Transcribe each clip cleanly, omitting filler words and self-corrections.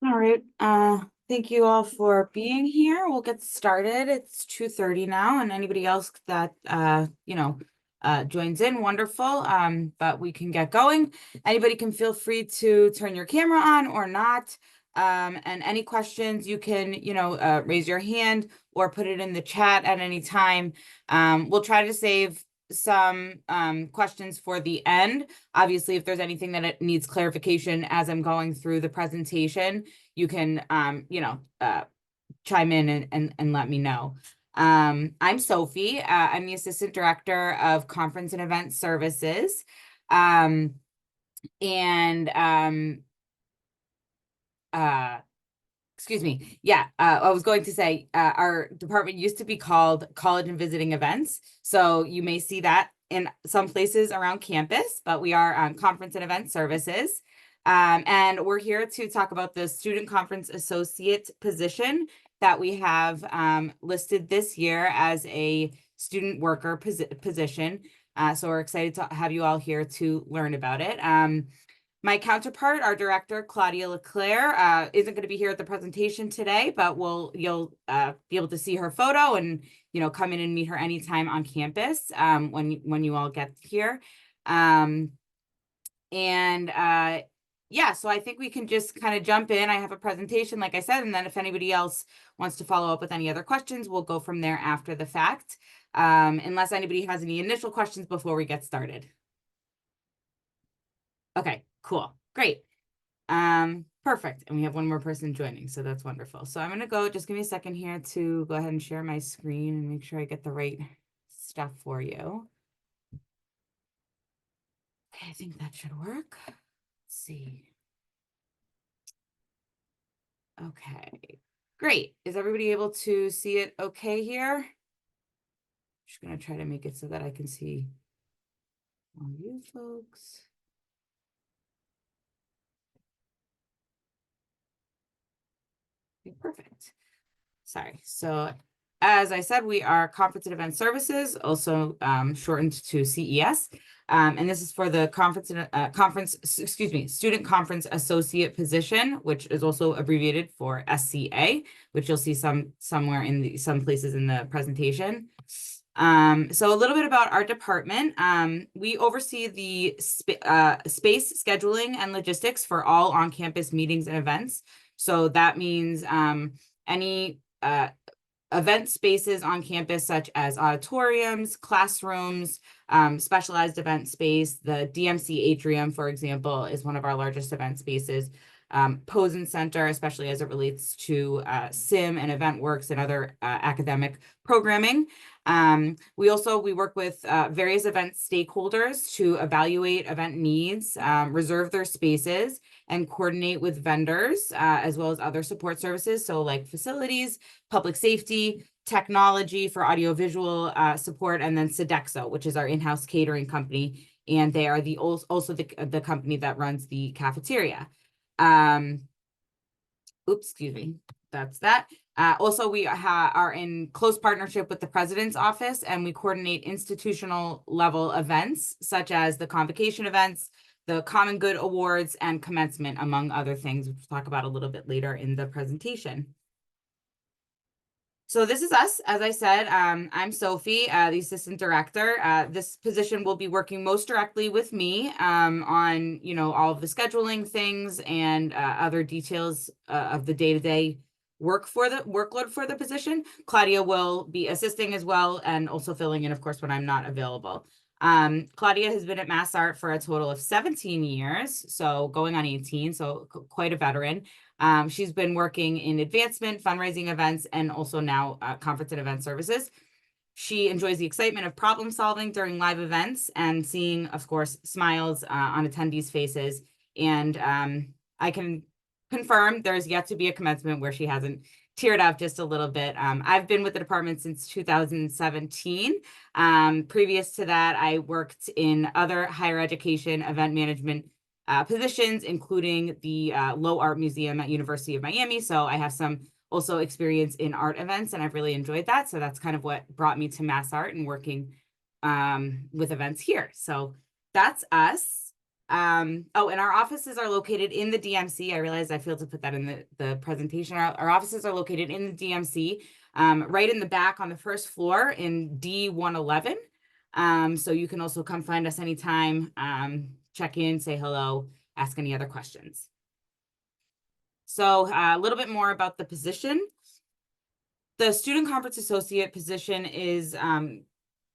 All right. Thank you all for being here. We'll get started. It's 2:30 now, and anybody else that joins in, wonderful. But we can get going. Anybody can feel free to turn your camera on or not. And any questions, you can, raise your hand or put it in the chat at any time. We'll try to save some questions for the end. Obviously, if there's anything that it needs clarification as I'm going through the presentation, you can, chime in and let me know. I'm Sophie. I'm the Assistant Director of Conference and Event Services. And excuse me. Yeah, I was going to say our department used to be called College and Visiting Events. So you may see that in some places around campus, but we are Conference and Event Services. And we're here to talk about the Student Conference Associate position that we have listed this year as a student worker position. So we're excited to have you all here to learn about it. My counterpart, our director, Claudia Leclerc, isn't going to be here at the presentation today, but you'll be able to see her photo and, come in and meet her anytime on campus when you all get here. Yeah, so I think we can just kind of jump in. I have a presentation, like I said, and then if anybody else wants to follow up with any other questions, we'll go from there after the fact, unless anybody has any initial questions before we get started. Okay, cool, great. Perfect. And we have one more person joining, so that's wonderful. So I'm gonna go, just give me a second here to go ahead and share my screen and make sure I get the right stuff for you. Okay, I think that should work. Let's see. Okay, great. Is everybody able to see it okay here? Just gonna try to make it so that I can see all you folks. Okay, perfect. Sorry. So as I said, we are Conference and Event Services, also shortened to CES. And this is for the Student Conference Associate position, which is also abbreviated for SCA, which you'll see somewhere in some places in the presentation. So a little bit about our department. We oversee the space scheduling and logistics for all on-campus meetings and events. So that means any event spaces on campus, such as auditoriums, classrooms, specialized event space. The DMC atrium, for example, is one of our largest event spaces. Posen Center, especially as it relates to SIM and EventWorks and other academic programming. We work with various event stakeholders to evaluate event needs, reserve their spaces, and coordinate with vendors, as well as other support services. So like facilities, public safety, technology for audiovisual support, and then Sodexo, which is our in-house catering company. And they are also the company that runs the cafeteria. Excuse me, that's that. Also, we are in close partnership with the president's office, and we coordinate institutional level events such as the convocation events, the Common Good Awards, and commencement, among other things, which we'll talk about a little bit later in the presentation. So this is us. As I said, I'm Sophie, the assistant director. This position will be working most directly with me on, all of the scheduling things and other details of the day-to-day workload for the position. Claudia will be assisting as well and also filling in, of course, when I'm not available. Claudia has been at MassArt for a total of 17 years, so going on 18, so quite a veteran. She's been working in advancement, fundraising events, and also now conference and event services. She enjoys the excitement of problem solving during live events and seeing, of course, smiles on attendees' faces. And I can confirm there's yet to be a commencement where she hasn't teared up just a little bit. I've been with the department since 2017. Previous to that, I worked in other higher education event management positions, including the Low Art Museum at University of Miami. So I have some also experience in art events, and I've really enjoyed that. So that's kind of what brought me to MassArt and working with events here. So that's us. Oh, and our offices are located in the DMC. I realized I failed to put that in the presentation. Our offices are located in the DMC, right in the back on the first floor in D111. So you can also come find us anytime, check in, say hello, ask any other questions. So a little bit more about the position. The Student Conference Associate position is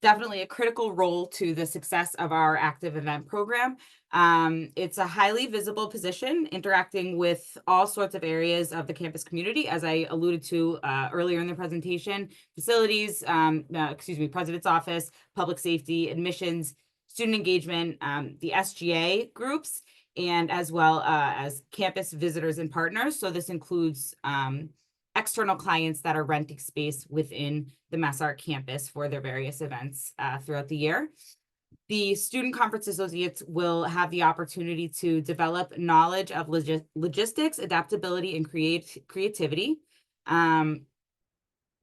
definitely a critical role to the success of our active event program. It's a highly visible position, interacting with all sorts of areas of the campus community, as I alluded to earlier in the presentation: facilities, president's office, public safety, admissions, student engagement, the SGA groups, and as well as campus visitors and partners. So this includes external clients that are renting space within the MassArt campus for their various events throughout the year. The Student Conference Associates will have the opportunity to develop knowledge of logistics, adaptability, and creativity.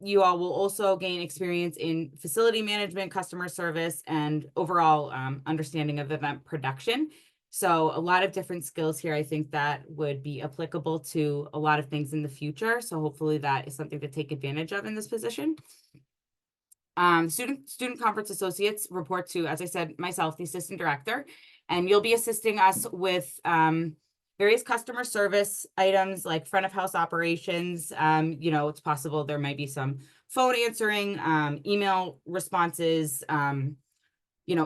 You all will also gain experience in facility management, customer service, and overall understanding of event production. So a lot of different skills here, I think, that would be applicable to a lot of things in the future. So hopefully that is something to take advantage of in this position. Student Conference Associates report to, as I said, myself, the assistant director, and you'll be assisting us with various customer service items like front of house operations. It's possible there might be some phone answering, email responses,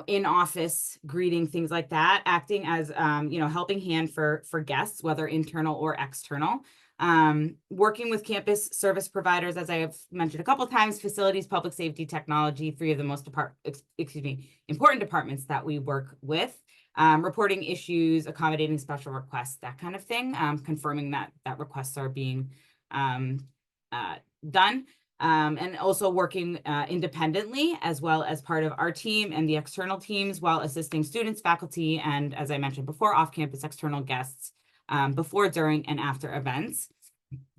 in-office greeting, things like that, acting as, helping hand for guests, whether internal or external. Working with campus service providers, as I have mentioned a couple of times: facilities, public safety, technology, three of the most important departments that we work with. Reporting issues, accommodating special requests, that kind of thing, confirming that requests are being done. And also working independently as well as part of our team and the external teams, while assisting students, faculty, and, as I mentioned before, off-campus external guests before, during, and after events.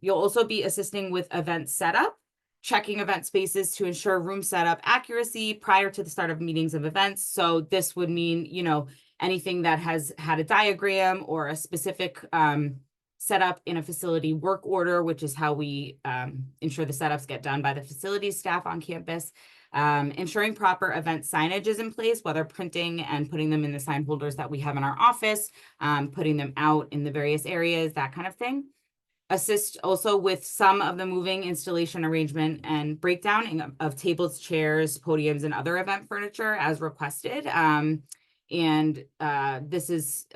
You'll also be assisting with event setup, checking event spaces to ensure room setup accuracy prior to the start of meetings of events. So this would mean, anything that has had a diagram or a specific set up in a facility work order, which is how we ensure the setups get done by the facilities staff on campus. Ensuring proper event signage is in place, whether printing and putting them in the sign holders that we have in our office, putting them out in the various areas, that kind of thing. Assist also with some of the moving, installation, arrangement, and breakdown of tables, chairs, podiums, and other event furniture as requested. This is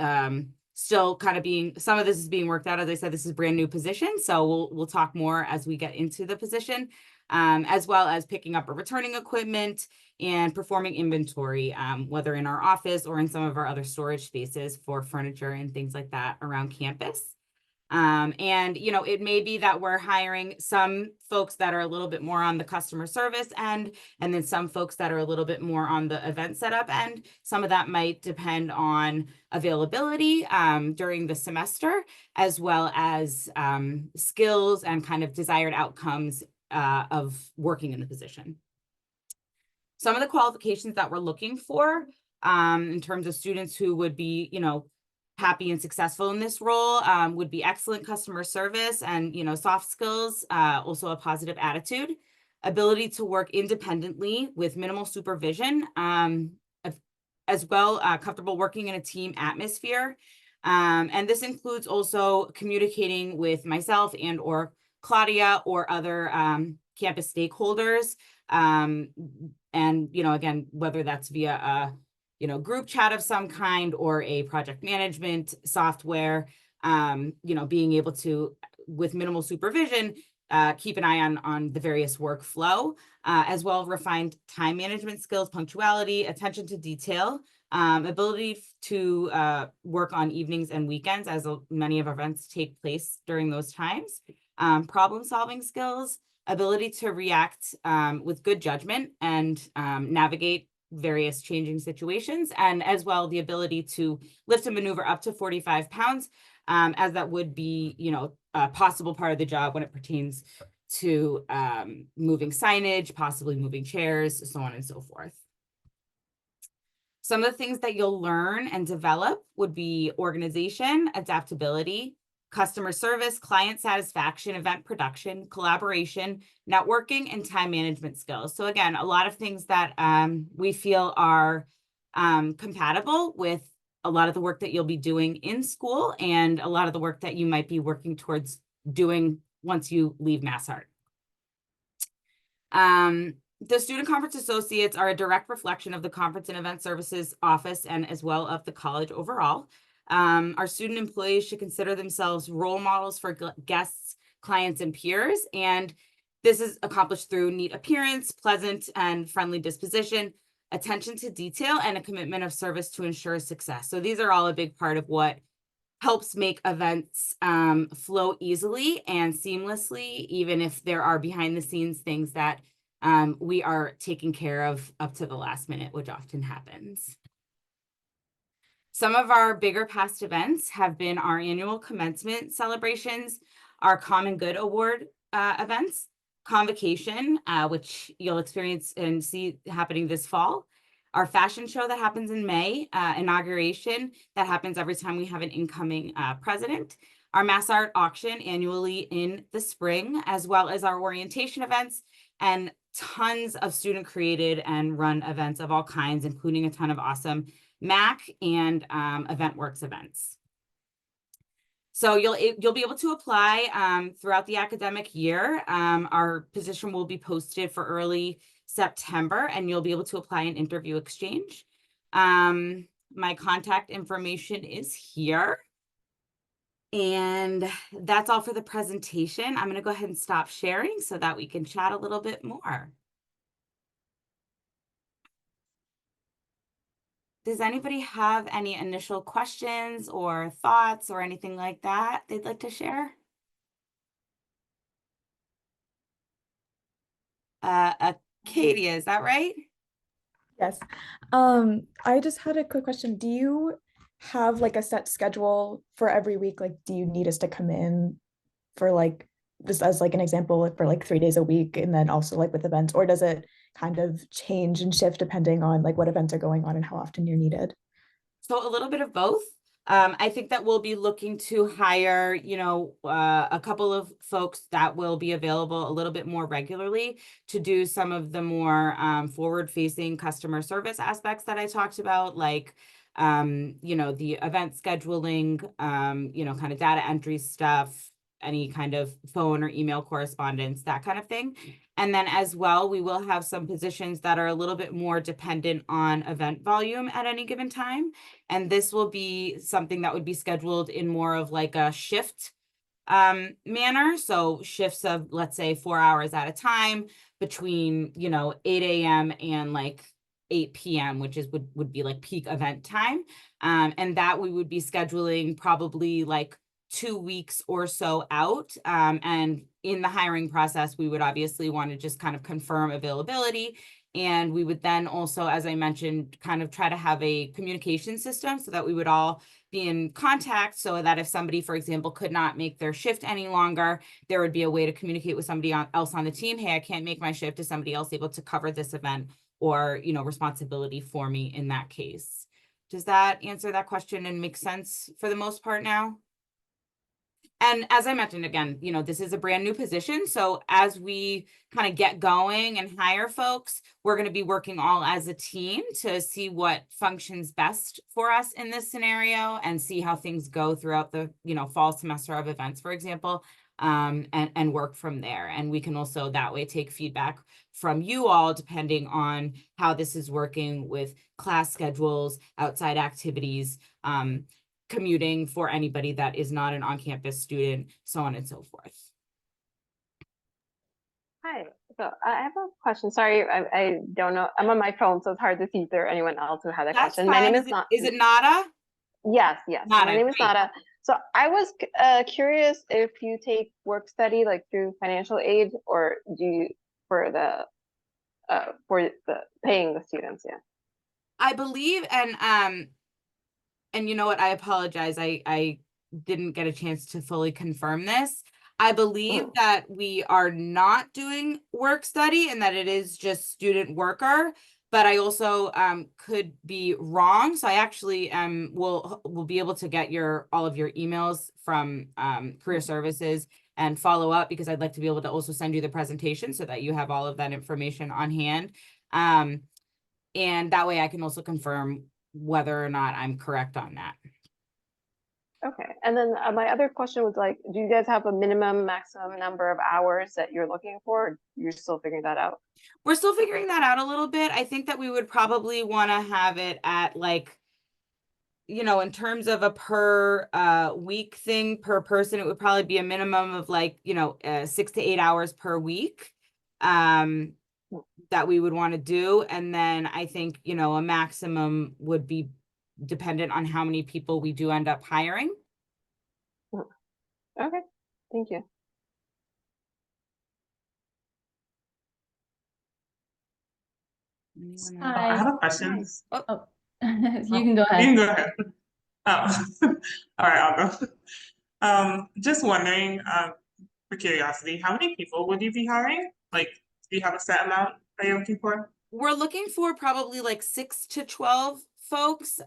still kind of some of this is being worked out. As I said, this is a brand new position, so we'll talk more as we get into the position, as well as picking up or returning equipment and performing inventory, whether in our office or in some of our other storage spaces for furniture and things like that around campus. It may be that we're hiring some folks that are a little bit more on the customer service end, and then some folks that are a little bit more on the event setup end. Some of that might depend on availability during the semester, as well as skills and kind of desired outcomes of working in the position. Some of the qualifications that we're looking for in terms of students who would be, happy and successful in this role would be excellent customer service and, soft skills, also a positive attitude, ability to work independently with minimal supervision, as well, comfortable working in a team atmosphere. And this includes also communicating with myself and or Claudia or other campus stakeholders. And, again, whether that's via a group chat of some kind or a project management software, being able to, with minimal supervision, keep an eye on the various workflow, as well as refined time management skills, punctuality, attention to detail, ability to work on evenings and weekends, as many of our events take place during those times, problem-solving skills, ability to react with good judgment and navigate various changing situations, and as well the ability to lift and maneuver up to 45 pounds, as that would be, a possible part of the job when it pertains to moving signage, possibly moving chairs, so on and so forth. Some of the things that you'll learn and develop would be organization, adaptability, customer service, client satisfaction, event production, collaboration, networking, and time management skills. So again, a lot of things that we feel are compatible with a lot of the work that you'll be doing in school and a lot of the work that you might be working towards doing once you leave MassArt. The Student Conference Associates are a direct reflection of the Conference and Event Services Office and as well of the college overall. Our student employees should consider themselves role models for guests, clients, and peers. And this is accomplished through neat appearance, pleasant and friendly disposition, attention to detail, and a commitment of service to ensure success. So these are all a big part of what helps make events flow easily and seamlessly, even if there are behind the scenes things that we are taking care of up to the last minute, which often happens. Some of our bigger past events have been our annual commencement celebrations, our Common Good Award events, Convocation, which you'll experience and see happening this fall, our fashion show that happens in May, inauguration that happens every time we have an incoming president, our MassArt auction annually in the spring, as well as our orientation events and tons of student created and run events of all kinds, including a ton of awesome MAC and EventWorks events. So you'll be able to apply throughout the academic year. Our position will be posted for early September, and you'll be able to apply an interview exchange. My contact information is here. And that's all for the presentation. I'm going to go ahead and stop sharing so that we can chat a little bit more. Does anybody have any initial questions or thoughts or anything like that they'd like to share? Katie, is that right? Yes. I just had a quick question. Do you have like a set schedule for every week? Like, do you need us to come in for like, just as like an example, like for like 3 days a week and then also like with events, or does it kind of change and shift depending on like what events are going on and how often you're needed? So a little bit of both. I think that we'll be looking to hire, a couple of folks that will be available a little bit more regularly to do some of the more forward-facing customer service aspects that I talked about, like, the event scheduling, kind of data entry stuff, any kind of phone or email correspondence, that kind of thing. And then as well, we will have some positions that are a little bit more dependent on event volume at any given time. And this will be something that would be scheduled in more of like a shift manner. So shifts of, let's say, 4 hours at a time between, 8 a.m. and like 8 p.m., which would be like peak event time. And that we would be scheduling probably like 2 weeks or so out. And in the hiring process, we would obviously want to just kind of confirm availability. And we would then also, as I mentioned, kind of try to have a communication system so that we would all be in contact, so that if somebody, for example, could not make their shift any longer, there would be a way to communicate with somebody else on the team. Hey, I can't make my shift. Is somebody else able to cover this event or, responsibility for me in that case? Does that answer that question and make sense for the most part now? And as I mentioned, again, this is a brand new position. So as we kind of get going and hire folks, we're going to be working all as a team to see what functions best for us in this scenario and see how things go throughout the, fall semester of events, for example, and work from there. And we can also that way take feedback from you all, depending on how this is working with class schedules, outside activities, commuting for anybody that is not an on-campus student, so on and so forth. Hi, so I have a question. Sorry, I don't know. I'm on my phone, so it's hard to see if there anyone else who had a That's question. fine. My name Is it Nada? Yes. Nada, My name is great. Nada. So I was curious if you take work study like through financial aid, or do you for the paying the students? Yeah. I believe, and you know what, I apologize. I didn't get a chance to fully confirm this. I believe that we are not doing work study and that it is just student worker. but I also could be wrong. So I actually will be able to get all of your emails from Career Services and follow up, because I'd like to be able to also send you the presentation so that you have all of that information on hand. And that way I can also confirm whether or not I'm correct on that. Okay, and then my other question was like, do you guys have a minimum, maximum number of hours that you're looking for? Or you're still figuring that out? We're still figuring that out a little bit. I think that we would probably want to have it at like, in terms of a per week thing per person, it would probably be a minimum of like, 6 to 8 hours per week that we would want to do. And then I think, a maximum would be dependent on how many people we do end up hiring. Okay, thank you. Anyone else? I have a question. Nice. Oh, you can go You ahead. can go ahead. Oh, all right, I'll go. Just wondering, for curiosity, how many people would you be hiring? Like, do you have a set amount that you're looking for? We're looking for probably like 6 to 12 folks.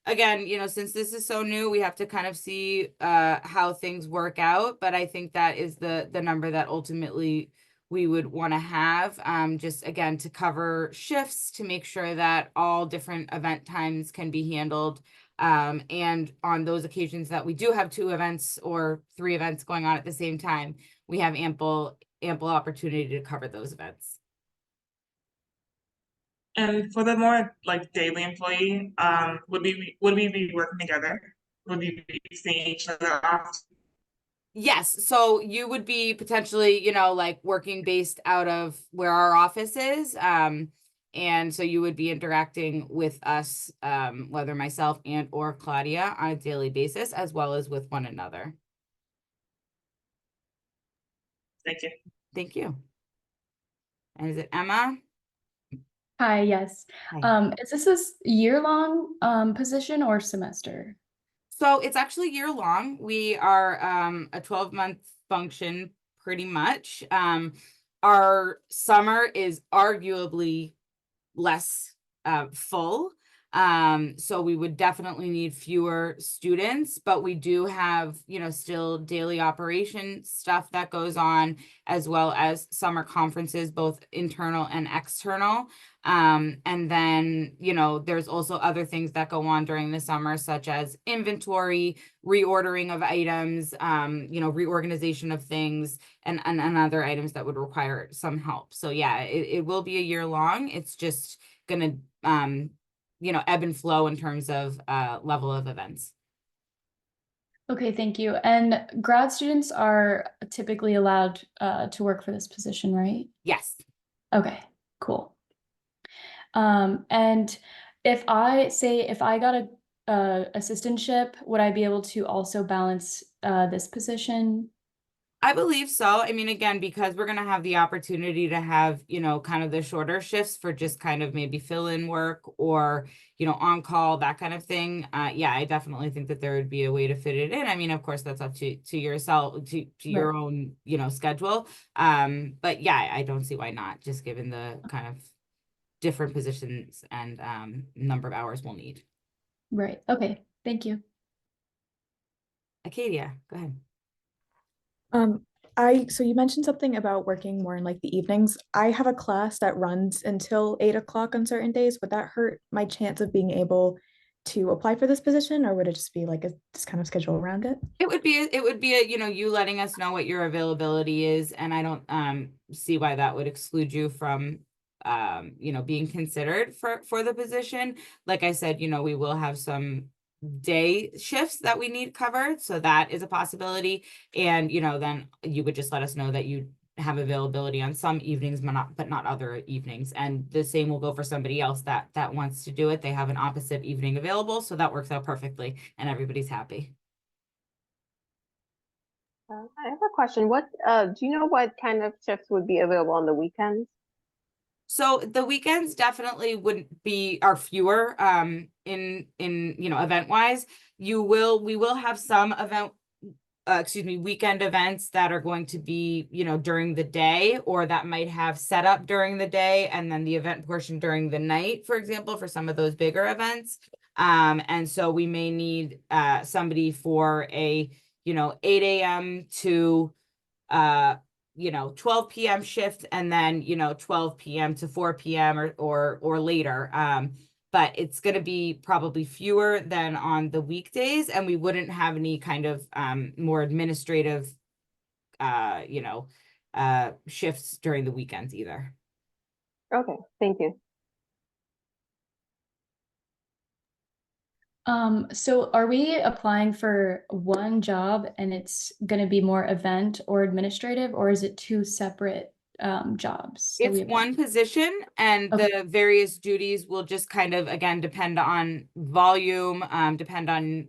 Again, since this is so new, we have to kind of see how things work out. But I think that is the number that ultimately we would want to have, just again to cover shifts, to make sure that all different event times can be handled. And on those occasions that we do have 2 events or 3 events going on at the same time, we have ample opportunity to cover those events. And for the more like daily employee, would we be working together? Would we be seeing each other often? Yes, so you would be potentially, like working based out of where our office is. And so you would be interacting with us, whether myself and or Claudia, on a daily basis, as well as with one another. Thank you. Thank you. And is it Emma? Hi, yes. Hi. Is this year-long position or semester? So it's actually year long. We are a 12-month function pretty much. Our summer is arguably less full. So we would definitely need fewer students, but we do have, still daily operation stuff that goes on, as well as summer conferences, both internal and external. And then, there's also other things that go on during the summer, such as inventory, reordering of items, reorganization of things, and other items that would require some help. So yeah, it will be a year long. It's just gonna ebb and flow in terms of level of events. Okay, thank you. And grad students are typically allowed to work for this position, right? Yes. Okay, cool. And if I got a assistantship, would I be able to also balance this position? I believe so. I mean, again, because we're going to have the opportunity to have, kind of the shorter shifts for just kind of maybe fill-in work or, on call, that kind of thing. Yeah, I definitely think that there would be a way to fit it in. I mean, of course, that's up to yourself, to your own, schedule. But yeah, I don't see why not, just given the kind of different positions and number of hours we'll need. Right. Okay. Thank you. Acadia, go ahead. So you mentioned something about working more in like the evenings. I have a class that runs until 8 o'clock on certain days. Would that hurt my chance of being able to apply for this position, or would it just be like just kind of schedule around it? It would be you letting us know what your availability is, and I don't see why that would exclude you from being considered for the position. Like I said, we will have some day shifts that we need covered, so that is a possibility. And then you would just let us know that you have availability on some evenings, but not other evenings. And the same will go for somebody else that wants to do it. They have an opposite evening available, so that works out perfectly, and everybody's happy. I have a question. What do you know what kind of shifts would be available on the weekends? So the weekends definitely are fewer in event wise. We will have some weekend events that are going to be, during the day, or that might have setup during the day and then the event portion during the night, for example, for some of those bigger events. And so we may need somebody for a, 8 a.m. to 12 p.m. shift, and then 12 p.m. to 4 p.m. or later. But it's going to be probably fewer than on the weekdays, and we wouldn't have any kind of more administrative shifts during the weekends either. Okay, thank you. So are we applying for one job and it's going to be more event or administrative, or is it two separate jobs that It's we apply? one position, and Okay. the various duties will just kind of, again, depend on volume, depend on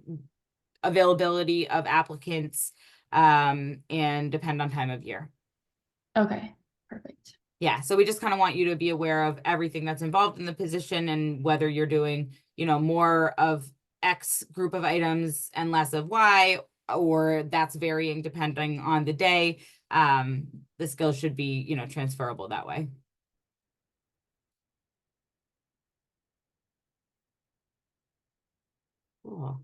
availability of applicants, and depend on time of year. Okay, perfect. Yeah, so we just kind of want you to be aware of everything that's involved in the position, and whether you're doing, more of X group of items and less of Y, or that's varying depending on the day. The skills should be, transferable that way. Cool.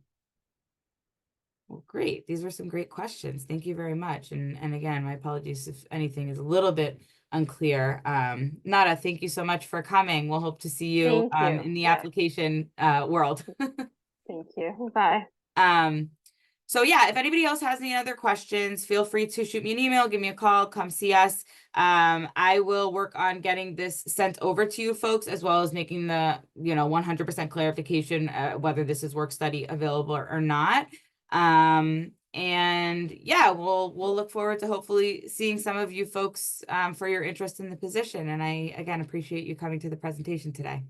Well, great. These were some great questions. Thank you very much. And again, my apologies if anything is a little bit unclear. Nada, thank you so much for coming. We'll hope to see you Thank you. in the Yeah. application world. Thank you. Bye. So yeah, if anybody else has any other questions, feel free to shoot me an email, give me a call, come see us. I will work on getting this sent over to you folks, as well as making the 100% clarification whether this is work study available or not. And yeah, we'll look forward to hopefully seeing some of you folks for your interest in the position. And I again appreciate you coming to the presentation today.